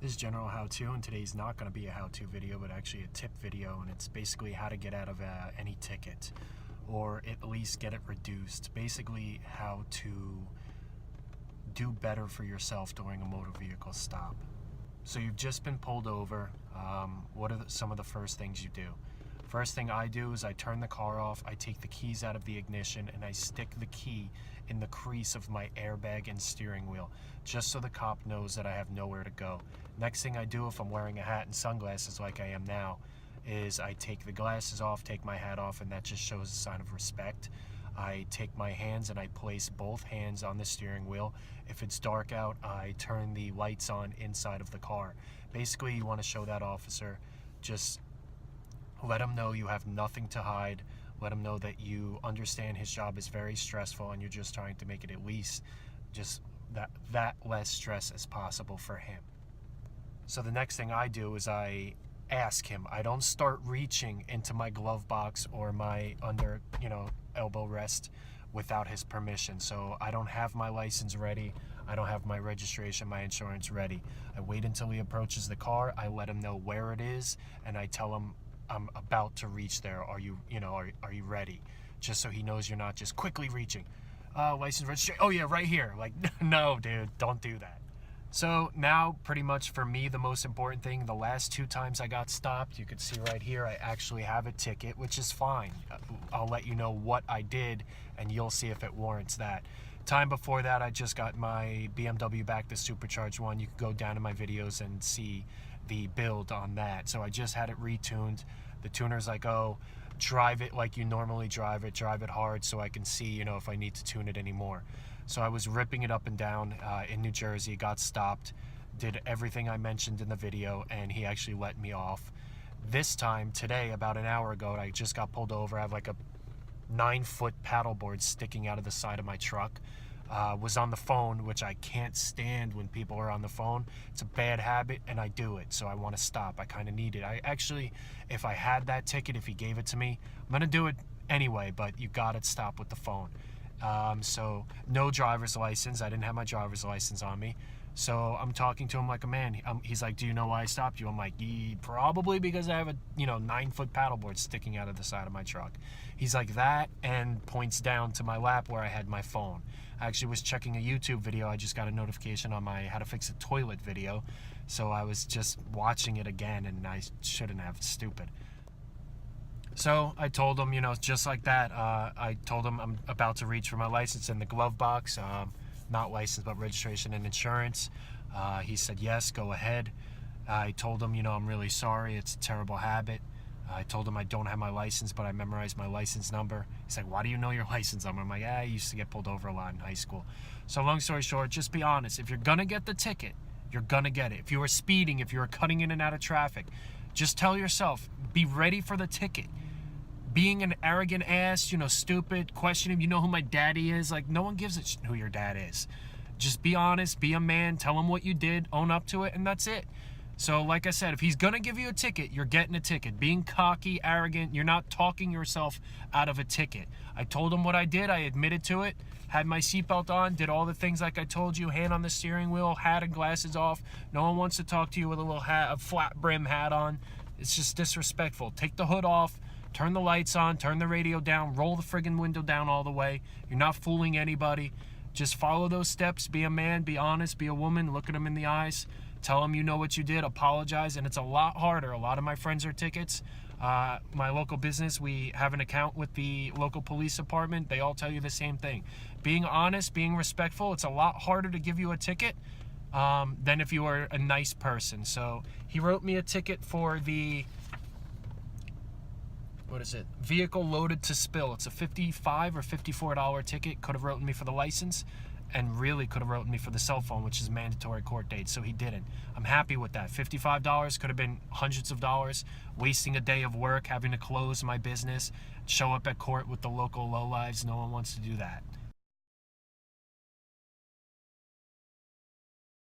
This is general how-to, and today's not going to be a how-to video, but actually a tip video, and it's basically how to get out of any ticket, or at least get it reduced. Basically, how to do better for yourself during a motor vehicle stop. So you've just been pulled over. What are some of the first things you do? First thing I do is I turn the car off, I take the keys out of the ignition, and I stick the key in the crease of my airbag and steering wheel, just so the cop knows that I have nowhere to go. Next thing I do, if I'm wearing a hat and sunglasses like I am now, is I take the glasses off, take my hat off, and that just shows a sign of respect. I take my hands and I place both hands on the steering wheel. If it's dark out, I turn the lights on inside of the car. Basically, you want to show that officer, just let him know you have nothing to hide. Let him know that you understand his job is very stressful and you're just trying to make it at least just that less stress as possible for him. So the next thing I do is I ask him. I don't start reaching into my glove box or my under, elbow rest without his permission. So I don't have my license ready. I don't have my registration, my insurance ready. I wait until he approaches the car. I let him know where it is, and I tell him I'm about to reach there. Are you ready? Just so he knows you're not just quickly reaching. License registration. Oh yeah, right here. Like, no, dude, don't do that. So now, pretty much for me, the most important thing, the last 2 times I got stopped, you can see right here, I actually have a ticket, which is fine. I'll let you know what I did, and you'll see if it warrants that. Time before that, I just got my BMW back, the supercharged one. You can go down in my videos and see the build on that. So I just had it retuned. The tuner's like, oh, drive it like you normally drive it hard so I can see, if I need to tune it anymore. So I was ripping it up and down in New Jersey, got stopped, did everything I mentioned in the video, and he actually let me off. This time, today, about an hour ago, I just got pulled over. I have like a 9-foot paddleboard sticking out of the side of my truck. Was on the phone, which I can't stand when people are on the phone. It's a bad habit, and I do it, so I want to stop. I kind of need it. I actually, if I had that ticket, if he gave it to me, I'm going to do it anyway, but you got to stop with the phone. So no driver's license. I didn't have my driver's license on me. So I'm talking to him like a man. He's like, do you know why I stopped you? I'm like, probably because I have a 9-foot paddleboard sticking out of the side of my truck. He's like, that, and points down to my lap where I had my phone. I actually was checking a YouTube video. I just got a notification on my how to fix a toilet video. So I was just watching it again, and I shouldn't have. Stupid. So I told him, just like that, I told him I'm about to reach for my license in the glove box, not license, but registration and insurance. He said, yes, go ahead. I told him, I'm really sorry. It's a terrible habit. I told him I don't have my license, but I memorized my license number. He's like, why do you know your license number? I'm like, I used to get pulled over a lot in high school. So long story short, just be honest. If you're going to get the ticket, you're going to get it. If you were speeding, if you were cutting in and out of traffic, just tell yourself, be ready for the ticket. Being an arrogant ass, stupid, questioning, you know who my daddy is? Like, no one gives a shit who your dad is. Just be honest, be a man, tell him what you did, own up to it, and that's it. So, like I said, if he's going to give you a ticket, you're getting a ticket. Being cocky, arrogant, you're not talking yourself out of a ticket. I told him what I did, I admitted to it, had my seatbelt on, did all the things like I told you, hand on the steering wheel, hat and glasses off. No one wants to talk to you with a little hat, a flat brim hat on. It's just disrespectful. Take the hood off. Turn the lights on, turn the radio down, roll the friggin' window down all the way. You're not fooling anybody. Just follow those steps. Be a man, be honest, be a woman. Look at them in the eyes. Tell them you know what you did. Apologize. And it's a lot harder. A lot of my friends are tickets. My local business, we have an account with the local police department. They all tell you the same thing. Being honest, being respectful, it's a lot harder to give you a ticket than if you were a nice person. So he wrote me a ticket for the... what is it? Vehicle loaded to spill. It's a $55 or $54 ticket. Could have written me for the license, and really could have written me for the cell phone, which is mandatory court date. So he didn't. I'm happy with that. $55 could have been hundreds of dollars. Wasting a day of work, having to close my business, show up at court with the local lowlives. No one wants to do that.